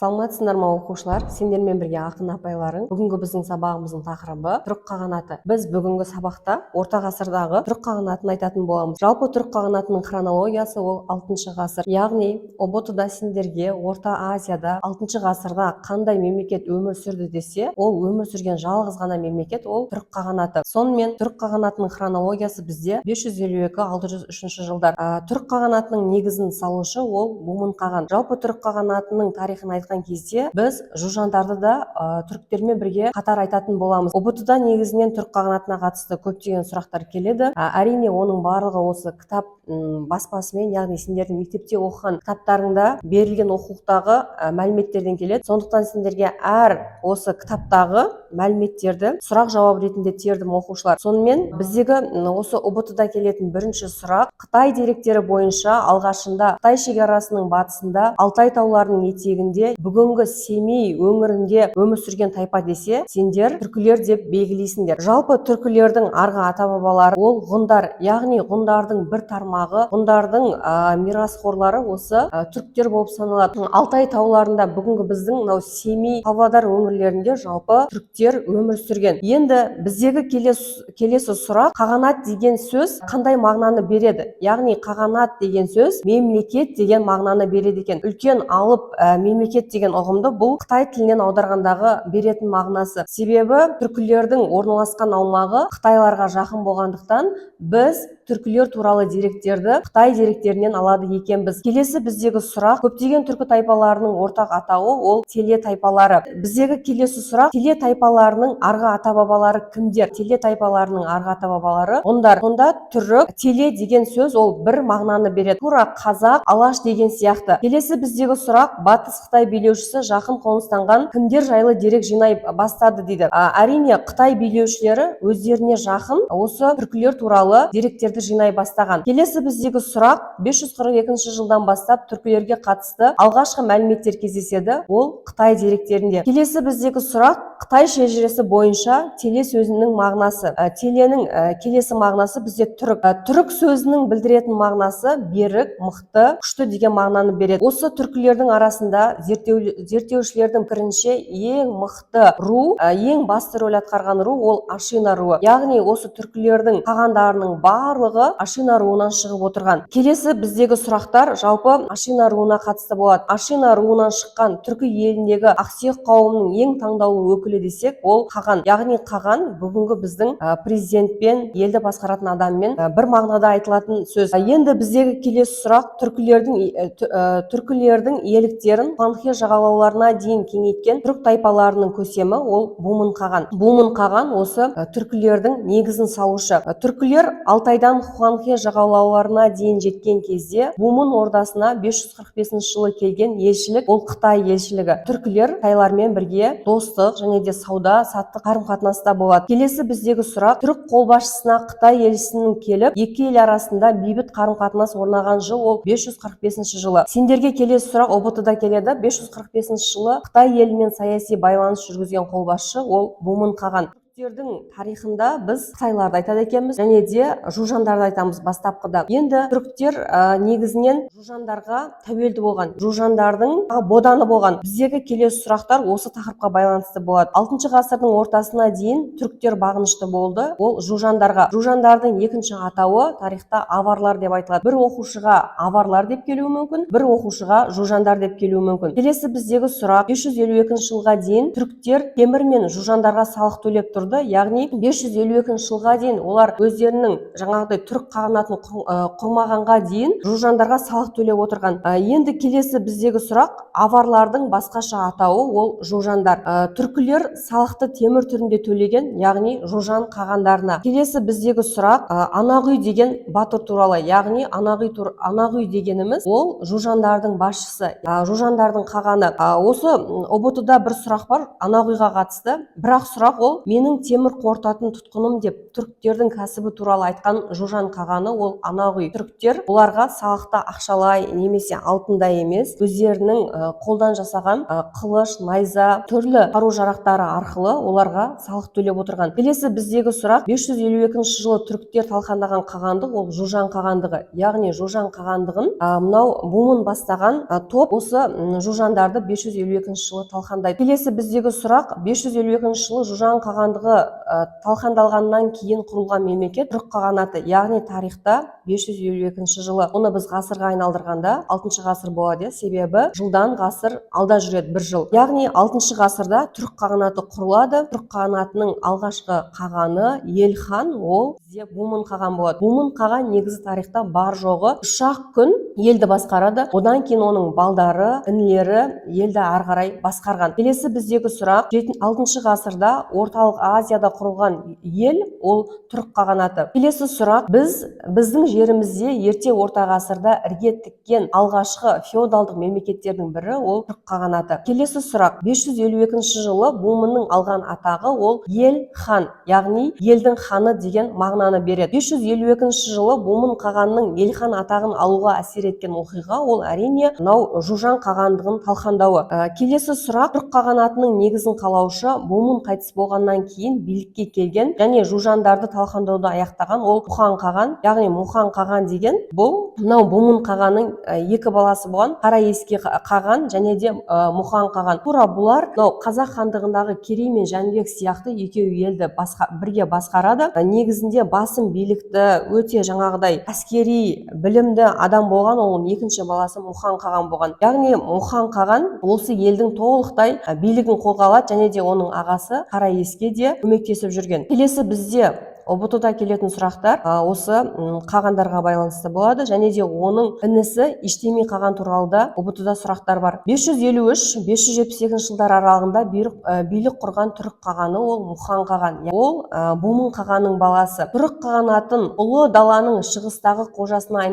Саламатсыңдар ма оқушылар? Сендермен бірге ақын апайларың. Бүгінгі біздің сабағымыздың тақырыбы түрік қағанаты. Біз бүгінгі сабақта орта ғасырдағы түрік қағанатын айтатын боламыз. Жалпы түрік қағанатының хронологиясы ол 6 ғасыр. Яғни ұбт-да сендерге Орта Азияда 6 ғасырда қандай мемлекет өмір сүрді десе, ол өмір сүрген жалғыз ғана мемлекет ол түрік қағанаты. Сонымен түрік қағанатының хронологиясы бізде 552-603 жылдар. Түрік қағанатының негізін салушы ол Бумын қаған. Жалпы түрік қағанатының тарихын айтқан кезде біз жужандарды да түріктермен бірге қатар айтатын боламыз. ұбт-да негізінен түрік қағанатына қатысты көптеген сұрақтар келеді. Әрине оның барлығы осы кітап баспасымен, яғни сендердің мектепте оқыған кітаптарыңда берілген оқулықтағы мәліметтерден келеді. Сондықтан сендерге әр осы кітаптағы мәліметтерді сұрақ жауап ретінде тердім оқушылар. Сонымен біздегі осы ұбт-да келетін бірінші сұрақ: Қытай деректері бойынша алғашында Қытай шекарасының батысында Алтай тауларының етегінде бүгінгі Семей өңірінде өмір сүрген тайпа десе, сендер түркілер деп белгілейсіңдер. Жалпы түркілердің арғы ата-бабалары ол ғұндар, яғни ғұндардың бір тармағы, ғұндардың мирасқорлары осы түріктер болып саналады. Алтай тауларында бүгінгі біздің мынау Семей, Павлодар өңірлерінде жалпы түріктер өмір сүрген. Енді біздегі келесі сұрақ: қағанат деген сөз қандай мағынаны береді? Яғни қағанат деген сөз мемлекет деген мағынаны береді екен. Үлкен алып мемлекет деген ұғымды бұл Қытай тілінен аударғандағы беретін мағынасы. Себебі түркілердің орналасқан аумағы Қытайларға жақын болғандықтан біз түркілер туралы деректерді Қытай деректерінен алады екенбіз. Келесі біздегі сұрақ: көптеген түркі тайпаларының ортақ атауы ол теле тайпалары. Біздегі келесі сұрақ: теле тайпаларының арғы ата-бабалары кімдер? Теле тайпаларының арғы ата-бабалары ғұндар. Сонда түрік, теле деген сөз ол бір мағынаны береді. Тура қазақ, алаш деген сияқты. Келесі біздегі сұрақ: батыс Қытай билеушісі жақын қоныстанған кімдер жайлы дерек жинай бастады дейді. Әрине Қытай билеушілері өздеріне жақын осы түркілер туралы деректерді жинай бастаған. Келесі біздегі сұрақ: 542 жылдан бастап түркілерге қатысты алғашқы мәліметтер кездеседі, ол Қытай деректерінде. Келесі біздегі сұрақ: Қытай шежіресі бойынша теле сөзінің мағынасы. Теленің келесі мағынасы бізде түрік. Түрік сөзінің білдіретін мағынасы берік, мықты, күшті деген мағынаны береді. Осы түркілердің арасында зерттеушілердің пікірінше ең мықты ру, ең басты рөл атқарған ру ол Ашина руы. Яғни осы түркілердің қағандарының барлығы Ашина руынан шығып отырған. Келесі біздегі сұрақтар жалпы Ашина руына қатысты болады. Ашина руынан шыққан түркі еліндегі ақсүйек қауымының ең таңдаулы өкілі десек, ол қаған. Яғни қаған бүгінгі біздің президентпен, елді басқаратын адаммен бір мағынада айтылатын сөз. Енді біздегі келесі сұрақ: түркілердің иеліктерін Хуанхэ жағалауларына дейін кеңейткен түрік тайпаларының көсемі ол Бумын қаған. Бумын қаған осы түркілердің негізін салушы. Түркілер Алтайдан Хуанхэ жағалауларына дейін жеткен кезде Бумын ордасына 545 жылы келген елшілік ол Қытай елшілігі. Түркілер Қытайлармен бірге достық және де сауда-саттық қарым-қатынаста болады. Келесі біздегі сұрақ: түрік қолбасшысына Қытай елшісінің келіп, екі ел арасында бейбіт қарым-қатынас орнаған жыл ол 545 жылы. Сендерге келесі сұрақ ұбт-да келеді. 545 жылы Қытай елімен саяси байланыс жүргізген қолбасшы ол Бумын қаған. Түріктердің тарихында біз қытайларды айтады екенбіз және де жужандарды айтамыз бастапқыда. Енді түріктер негізінен жужандарға тәуелді болған, жужандардың боданы болған. Біздегі келесі сұрақтар осы тақырыпқа байланысты болады. 6 ғасырдың ортасына дейін түріктер бағынышты болды, ол жужандарға. Жужандардың екінші атауы тарихта аварлар деп айтылады. Бір оқушыға аварлар деп келуі мүмкін, бір оқушыға жужандар деп келуі мүмкін. Келесі біздегі сұрақ: 552 жылға дейін түріктер темір мен жужандарға салық төлеп тұрды. Яғни 552 жылға дейін олар өздерінің жаңағыдай түрік қағанатын құрмағанға дейін жужандарға салық төлеп отырған. Енді келесі біздегі сұрақ: аварлардың басқаша атауы ол жужандар. Түркілер салықты темір түрінде төлеген, яғни жужан қағандарына. Келесі біздегі сұрақ: Анағұй деген батыр туралы. Яғни Анағұй дегеніміз ол жужандардың басшысы, жужандардың қағаны. Осы ұбт-да бір сұрақ бар Анағұйға қатысты. Бірақ сұрақ ол: менің менің темір қорытатын тұтқыным деп түріктердің кәсібі туралы айтқан Жужан Қағаны ол анағұй түріктер оларға салықты ақшалай немесе алтындай емес, өздерінің қолдан жасаған қылыш, найза, түрлі қару-жарақтары арқылы оларға салық төлеп отырған. Келесі біздегі сұрақ 552 жылы түріктер талқандаған қағандық ол Жужан қағандығы. Яғни Жужан қағандығын мынау Бумын бастаған топ осы Жужандарды 552 жылы талқандайды. Келесі біздегі сұрақ 552 жылы Жужан қағандығы талқандалғаннан кейін құрылған мемлекет түрік қағанаты. Яғни тарихта 552 жылы. Оны біз ғасырға айналдырғанда 6 ғасыр болады, себебі жылдан ғасыр алда жүреді, бір жыл. Яғни 6 ғасырда түрік қағанаты құрылады. Түрік қағанатының алғашқы қағаны Елхан ол Бумын қаған болады. Бумын қаған негізі тарихта бар жоғы 3 күн елді басқарады. Одан кейін оның балдары, інілері елді ары қарай басқарған. Келесі біздегі сұрақ 6 ғасырда орталық Азияда құрылған ел ол түрік қағанаты. Келесі сұрақ біздің жерімізде ерте орта ғасырда ірге тіккен алғашқы феодалдық мемлекеттердің бірі ол түрік қағанаты. Келесі сұрақ 552 жылы Бумынның алған атағы ол ел хан, яғни елдің ханы деген мағынаны береді. 552 жылы Бумын қағанның елхан атағын алуға әсер еткен оқиға ол әрине мынау Жужан қағандығын талқандауы. Келесі сұрақ түрік қағанатының негізін қалаушы Бумын қайтыс болғаннан кейін билікке келген және Жужандарды талқандауды аяқтаған ол Мұхан қаған. Яғни Мұхан қаған деген бұл мынау Бумын қағанның екі баласы болған Қараеске қаған және де Мұхан қаған. Тура бұлар мынау қазақ хандығындағы Керей мен Жәнібек сияқты екеуі елді бірге басқарады. Негізінде басым билікті өте жаңағыдай әскери білімді адам болған оның екінші баласы Мұхан қаған болған. Яғни Мұхан қаған осы елдің толықтай билігін қолға алады және де оның ағасы Қараеске де көмектесіп жүрген. Келесі бізде ұбт-да келетін сұрақтар осы қағандарға байланысты болады және де оның інісі Иштеми қаған туралы да ұбт-да сұрақтар бар. 553-572 жылдар аралығында билік құрған түрік қағаны ол Мұхан қаған. Ол Бумын қағанның баласы. Түрік қағанатын ұлы даланың шығыстағы қожасына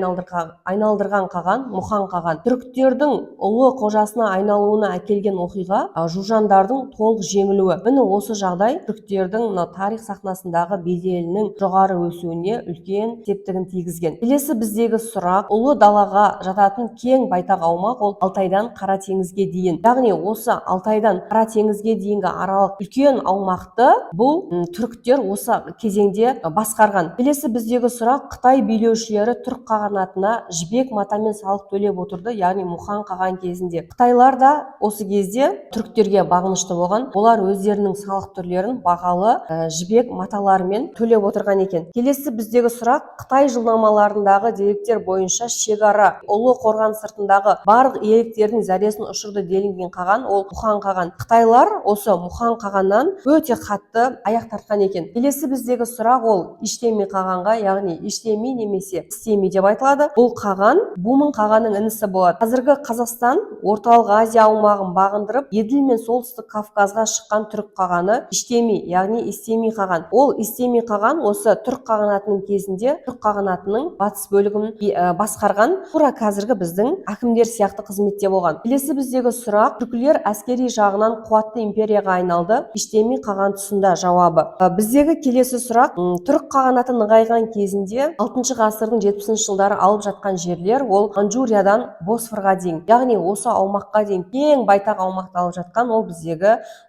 айналдырған қаған Мұхан қаған. Түріктердің ұлы қожасына айналуына әкелген оқиға Жужандардың толық жеңілуі. Міне осы жағдай түріктердің тарих сахнасындағы беделін жоғары өсуіне үлкен септігін тигізген. Келесі біздегі сұрақ ұлы далаға жататын кең байтақ аумақ ол Алтайдан Қара теңізге дейін. Яғни осы Алтайдан Қара теңізге дейінгі аралық үлкен аумақты бұл түріктер осы кезеңде басқарған. Келесі біздегі сұрақ Қытай билеушілері түрік қағанатына жібек матамен салық төлеп отырды, яғни Мұхан қаған кезінде. Қытайлар да осы кезде түріктерге бағынышты болған. Олар өздерінің салық түрлерін бағалы жібек маталарымен төлеп отырған екен. Келесі біздегі сұрақ Қытай жылнамаларындағы деректер бойынша шекара ұлы қорған сыртындағы барлық иеліктердің зәресін ұшырды делінген қаған ол Мұхан қаған. Қытайлар осы Мұхан қағаннан өте қатты аяқ тартқан екен. Келесі біздегі сұрақ ол Иштеми қағанға, яғни Иштеми немесе Истеми деп айтылады. Бұл қаған Бумын қағанның інісі болады. Қазіргі Қазақстан орталық Азия аумағын бағындырып Еділ мен солтүстік Кавказға шыққан түрік қағаны Иштеми, яғни Истеми қаған. Ол Истеми қаған осы түрік қағанатының кезінде түрік қағанатының батыс бөлігін басқарған, тура қазіргі біздің әкімдер сияқты қызметте болған. Келесі біздегі сұрақ түркілер әскери жағынан қуатты империяға айналды. Иштеми қаған тұсында жауабы. Біздегі келесі сұрақ түрік қағанаты нығайған кезінде 6 ғасырдың 70 жылдары алып жатқан жерлер ол Манчжуриядан Босфорға дейін, яғни осы аумаққа дейін кең байтақ аумақты алып жатқан ол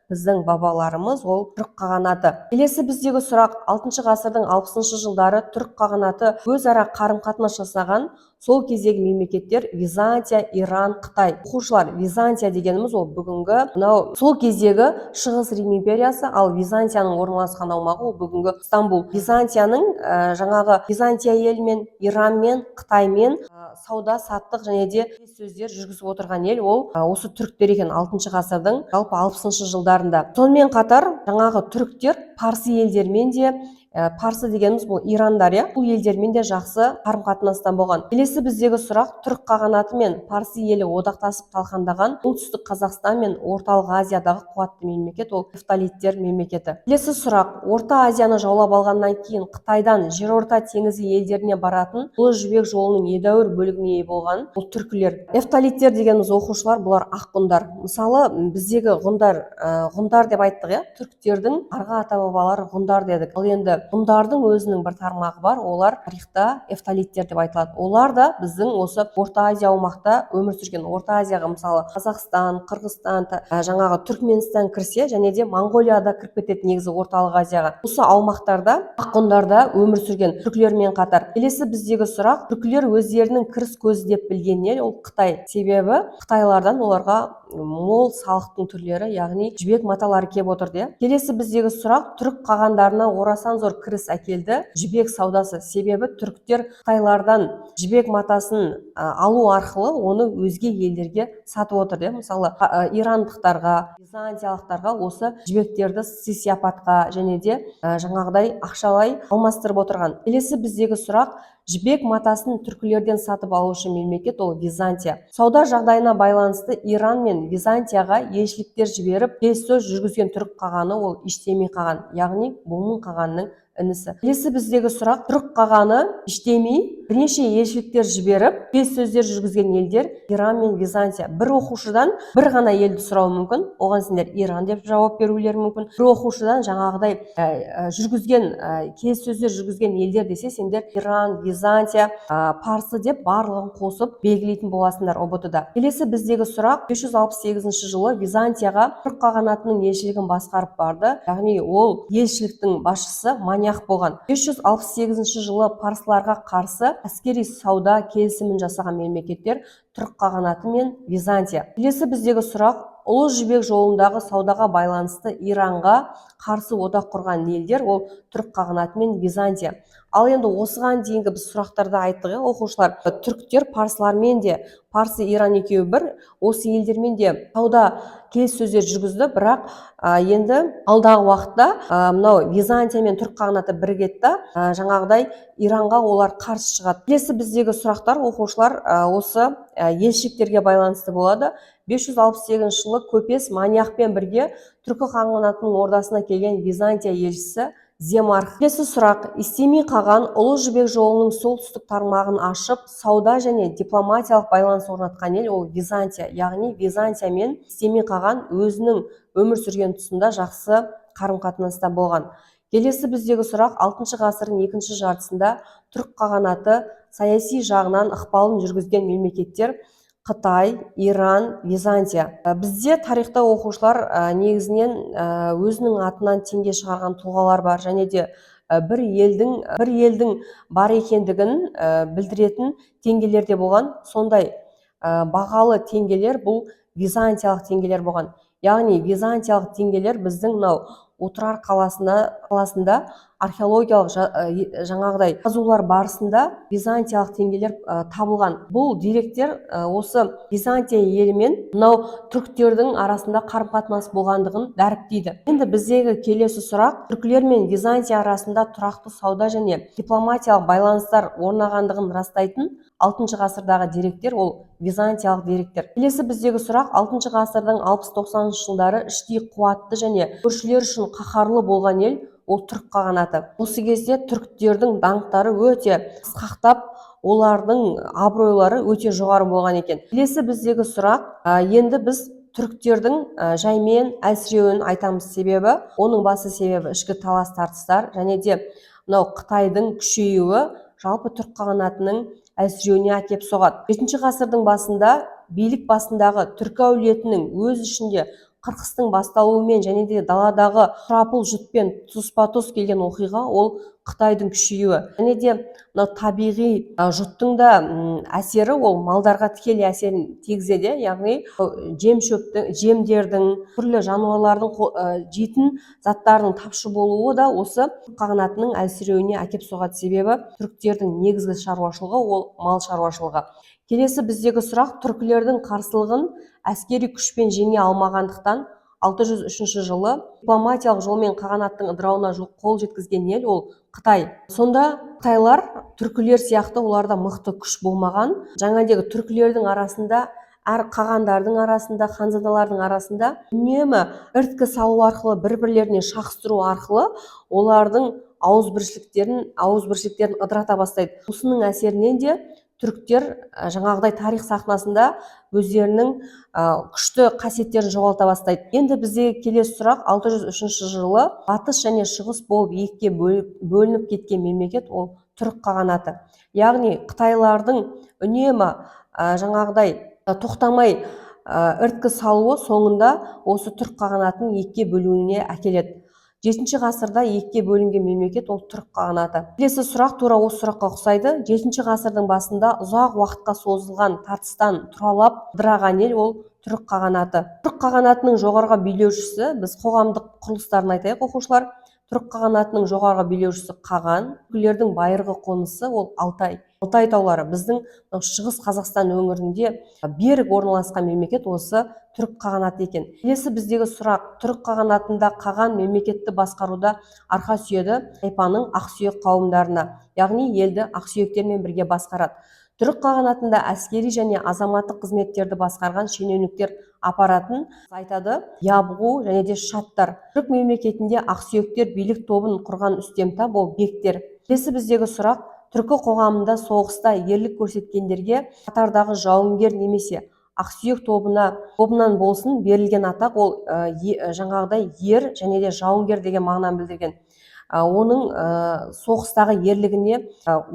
біздің бабаларымыз ол түрік қағанаты. Келесі біздегі сұрақ 6 ғасырдың 60 жылдары түрік қағанаты өзара қарым-қатынас жасаған сол кездегі мемлекеттер Византия, Иран, Қытай. Оқушылар, Византия дегеніміз ол бүгінгі мынау сол кездегі Шығыс Рим империясы, ал Византияның орналасқан аумағы ол бүгінгі Стамбул. Византияның жаңағы Византия елмен, Иранмен, Қытаймен сауда саттық және де сөздер жүргізіп отырған ел ол осы түріктер екен 6 ғасырдың жалпы 60 жылдарында. Сонымен қатар жаңағы түріктер парсы елдермен де парсы дегеніміз бұл ирандар, бұл елдермен де жақсы қарым қатынастан болған. Келесі біздегі сұрақ, түрік қағанаты мен парсы елі одақтасып талқандаған оңтүстік Қазақстан мен орталық Азиядағы қуатты мемлекет ол нефталиттер мемлекеті. Келесі сұрақ, Орта Азияны жаулап алғаннан кейін Қытайдан жерорта теңізі елдеріне баратын Ұлы жібек жолының едәуір бөлігіне ие болған бұл түркілер. Нефталиттер дегеніміз оқушылар, бұлар ақ ғұндар. Мысалы, біздегі ғұндар деп айттық, түріктердің арғы ата бабалары ғұндар дедік. Ал енді ғұндардың өзінің бір тармағы бар, олар тарихта нефталиттер деп айтылады. Олар да біздің осы Орта Азия аумақта өмір сүрген. Орта Азияға мысалы Қазақстан, Қырғызстан, жаңағы Түркменстан кірсе, және де Моңғолияда кіріп кетеді негізі орталық Азияға. Осы аумақтарда ақ ғұндарда өмір сүрген түркілермен қатар. Келесі біздегі сұрақ, түркілер өздерінің кіріс көзі деп білген ел ол Қытай. Себебі Қытайлардан оларға мол салықтың түрлері, яғни жібек маталары келіп отырды. Келесі біздегі сұрақ, түрік қағандарына орасан зор кіріс әкелді жібек саудасы. Себебі түріктер Қытайлардан жібек матасын алу арқылы оны өзге елдерге сатып отыр. Мысалы, ирандықтарға, византиялықтарға осы жібектерді сый-сияпатқа және де жаңағыдай ақшалай алмастырып отырған. Келесі біздегі сұрақ, жібек матасын түркілерден сатып алушы мемлекет ол Византия. Сауда жағдайына байланысты Иран мен Византияға елшіліктер жіберіп, келіссөз жүргізген түрік қағаны ол Иштеми қаған, яғни Бумын қағанның інісі. Келесі біздегі сұрақ, түрік қағаны Иштеми бірнеше елшіліктер жіберіп, келіссөздер жүргізген елдер Иран мен Византия. Бір оқушыдан бір ғана елді сұрауы мүмкін, оған сендер Иран деп жауап берулері мүмкін. Бір оқушыдан жаңағыдай келіссөздер жүргізген елдер десе, сендер Иран, Византия, парсы деп барлығын қосып белгілейтін боласыңдар ұбт-да. Келесі біздегі сұрақ, 568 жылы Византияға түрік қағанатының елшілігін басқарып барды, яғни ол елшіліктің басшысы Манях болған. 568 жылы парсыларға қарсы әскери сауда келісімін жасаған мемлекеттер түрік қағанаты мен Византия. Келесі біздегі сұрақ, Ұлы жібек жолындағы саудаға байланысты Иранға қарсы одақ құрған елдер ол түрік қағанаты мен Византия. Ал енді осыған дейінгі біз сұрақтарда айттық, оқушылар, түріктер парсылармен де, парсы Иран екеуі бір, осы елдермен де сауда келіссөздер жүргізді, бірақ енді алдағы уақытта мынау Византия мен түрік қағанаты бірігеді, жаңағыдай Иранға олар қарсы шығады. Келесі біздегі сұрақтар, оқушылар, осы елшіліктерге байланысты болады. 568 жылы көпес Маняхпен бірге түркі қағанатының ордасына келген Византия елшісі Земарх. Келесі сұрақ, Истеми қаған Ұлы жібек жолының солтүстік тармағын ашып, сауда және дипломатиялық байланыс орнатқан ел ол Византия. Яғни Византия мен Истеми қаған өзінің өмір сүрген тұсында жақсы қарым қатынаста болған. Келесі біздегі сұрақ, 6 ғасырдың екінші жартысында түрік қағанаты саяси жағынан ықпалын жүргізген мемлекеттер Қытай, Иран, Византия. Бізде тарихта оқушылар негізінен өзінің атынан теңге шығарған тұлғалар бар, және де бір елдің бар екендігін білдіретін теңгелер де болған. Сондай бағалы теңгелер бұл византиялық теңгелер болған. Яғни византиялық теңгелер біздің Отырар қаласында археологиялық жаңағыдай қазулар барысында византиялық теңгелер табылған. Бұл деректер осы Византия елімен түріктердің арасында қарым-қатынас болғандығын дәріптейді. Енді біздегі келесі сұрақ, түркілер мен Византия арасында тұрақты сауда және дипломатиялық байланыстар орнағандығын растайтын 6 ғасырдағы деректер ол византиялық деректер. Келесі біздегі сұрақ, 6 ғасырдың 60-90 жылдары іштей қуатты және көршілер үшін қаһарлы болған ел ол түрік қағанаты. Осы кезде түріктердің даңқтары өте асқақтап, олардың абыройлары өте жоғары болған екен. Келесі біздегі сұрақ, енді біз түріктердің жаймен әлсіреуін айтамыз. Себебі, оның басы себебі ішкі талас тартыстар және де Қытайдың күшеюі жалпы түрік қағанатының әлсіреуіне әкеп соғады. 7 ғасырдың басында билік басындағы түркі әулетінің өз ішінде қырқыстың басталуымен және де даладағы сұрапыл жұтпен тұспа-тұс келген оқиға ол Қытайдың күшеюі. Және де табиғи жұттың да әсері ол малдарға тікелей әсерін тигізеді. Яғни жемдердің, түрлі жануарлардың жейтін заттардың тапшы болуы да осы қағанатының әлсіреуіне әкеп соғады. Себебі түріктердің негізгі шаруашылығы ол мал шаруашылығы. Келесі біздегі сұрақ, түркілердің қарсылығын әскери күшпен жеңе алмағандықтан 603 жылы дипломатиялық жолмен қағанаттың ыдырауына қол жеткізген ел ол Қытай. Сонда қытайлар түркілер сияқты оларда мықты күш болмаған. Жаңадегі түркілердің арасында, әр қағандардың арасында, ханзадалардың арасында үнемі іріткі салу арқылы, бір-бірлеріне шақыстыру арқылы олардың ауызбіршіліктерін ыдырата бастайды. Осының әсерінен де түріктер жаңағыдай тарих сахнасында өздерінің күшті қасиеттерін жоғалта бастайды. Енді біздегі келесі сұрақ, 603 жылы батыс және шығыс болып екіге бөлініп кеткен мемлекет ол түрік қағанаты. Яғни қытайлардың үнемі жаңағыдай тоқтамай іріткі салуы соңында осы түрік қағанатының екіге бөлінуіне әкеледі. 7 ғасырда екіге бөлінген мемлекет ол түрік қағанаты. Келесі сұрақ тура осы сұраққа ұқсайды. 7 ғасырдың басында ұзақ уақытқа созылған тартыстан тұралап ыдыраған ел ол түрік қағанаты. Түрік қағанатының жоғарғы билеушісі, біз қоғамдық құрылыстарын айтайық оқушылар. Түрік қағанатының жоғарғы билеушісі Қаған, түркілердің байырғы қонысы ол Алтай. Алтай таулары біздің шығыс Қазақстан өңірінде берік орналасқан мемлекет осы түрік қағанаты екен. Келесі біздегі сұрақ, түрік қағанатында Қаған мемлекетті басқаруда арқа сүйеді тайпаның ақсүйек қауымдарына, яғни елді ақсүйектермен бірге басқарады. Түрік қағанатында әскери және азаматтық қызметтерді басқарған шенеуніктер аппаратын айтады ябғу және де шаттар. Түрік мемлекетінде ақсүйектер билік тобын құрған үстемтап ол бектер. Келесі біздегі сұрақ, түркі қоғамында соғыста ерлік көрсеткендерге қатардағы жауынгер немесе ақсүйек тобынан болсын берілген атақ ол жаңағыдай ер және де жауынгер деген мағынаны білдірген. Оның соғыстағы ерлігіне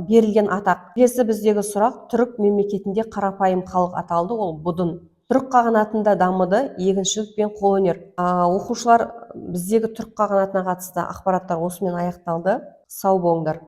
берілген атақ. Келесі біздегі сұрақ, түрік мемлекетінде қарапайым халық аталды ол бұдын. Түрік қағанатында дамыды егіншілік пен қолөнер. Оқушылар, біздегі түрік қағанатына қатысты ақпараттар осымен аяқталды. Сау болыңдар.